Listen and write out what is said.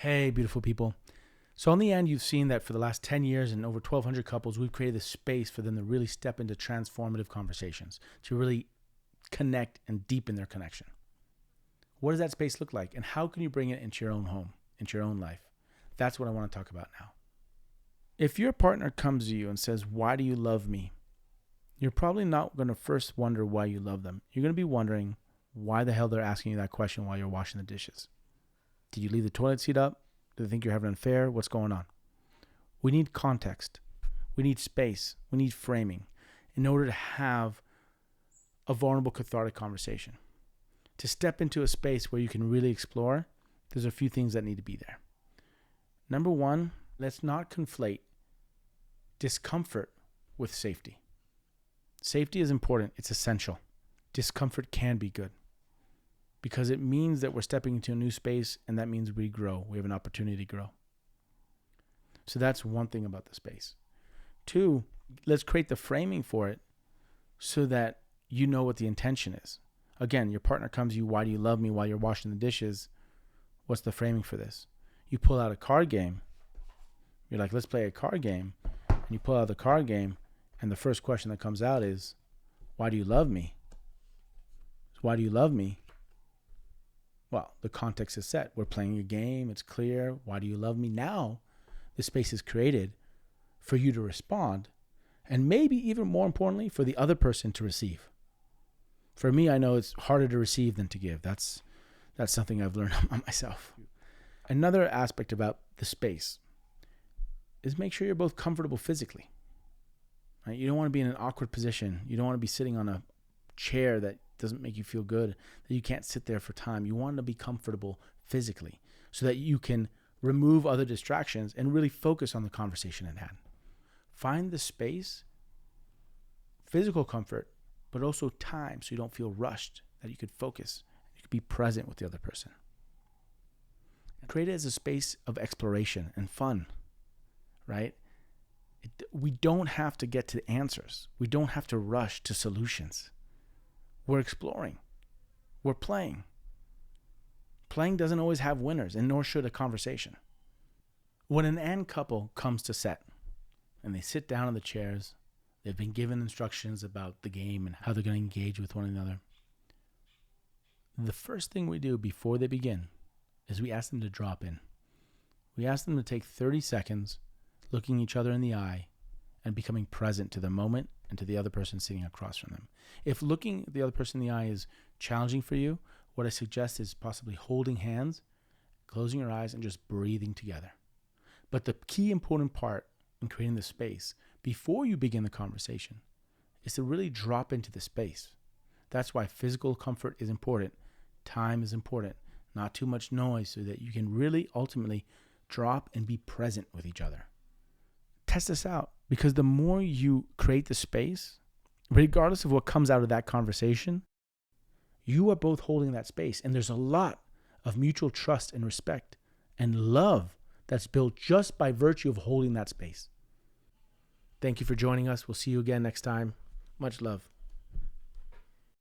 Hey, beautiful people. So in the end, you've seen that for the last 10 years and over 1,200 couples, we've created this space for them to really step into transformative conversations, to really connect and deepen their connection. What does that space look like? And how can you bring it into your own home, into your own life? That's what I want to talk about now. If your partner comes to you and says, "Why do you love me?" You're probably not going to first wonder why you love them. You're going to be wondering why the hell they're asking you that question while you're washing the dishes. Did you leave the toilet seat up? Do they think you're having an affair? What's going on? We need context. We need space. We need framing in order to have a vulnerable, cathartic conversation. To step into a space where you can really explore, there's a few things that need to be there. Number one, let's not conflate discomfort with safety. Safety is important. It's essential. Discomfort can be good because it means that we're stepping into a new space, and that means we grow. We have an opportunity to grow. So that's one thing about the space. Two, let's create the framing for it so that you know what the intention is. Again, your partner comes to you, "Why do you love me?" while you're washing the dishes. What's the framing for this? You pull out a card game. You're like, "Let's play a card game." And you pull out the card game, and the first question that comes out is, "Why do you love me?" Why do you love me? Well, the context is set. We're playing a game. It's clear. Why do you love me? Now, the space is created for you to respond, and maybe even more importantly, for the other person to receive. For me, I know it's harder to receive than to give. That's something I've learned about myself. Another aspect about the space is make sure you're both comfortable physically. Right? You don't want to be in an awkward position. You don't want to be sitting on a chair that doesn't make you feel good, that you can't sit there for time. You want to be comfortable physically so that you can remove other distractions and really focus on the conversation at hand. Find the space, physical comfort, but also time so you don't feel rushed, that you could focus, you could be present with the other person. Create it as a space of exploration and fun, right? We don't have to get to answers. We don't have to rush to solutions. We're exploring. We're playing. Playing doesn't always have winners, and nor should a conversation. When an and couple comes to Sett and they sit down in the chairs, they've been given instructions about the game and how they're going to engage with one another. The first thing we do before they begin is we ask them to drop in. We ask them to take 30 seconds looking each other in the eye and becoming present to the moment and to the other person sitting across from them. If looking the other person in the eye is challenging for you, what I suggest is possibly holding hands, closing your eyes, and just breathing together. But the key important part in creating the space before you begin the conversation is to really drop into the space. That's why physical comfort is important. Time is important. Not too much noise so that you can really ultimately drop and be present with each other. Test this out, because the more you create the space, regardless of what comes out of that conversation, you are both holding that space. And there's a lot of mutual trust and respect and love that's built just by virtue of holding that space. Thank you for joining us. We'll see you again next time. Much love.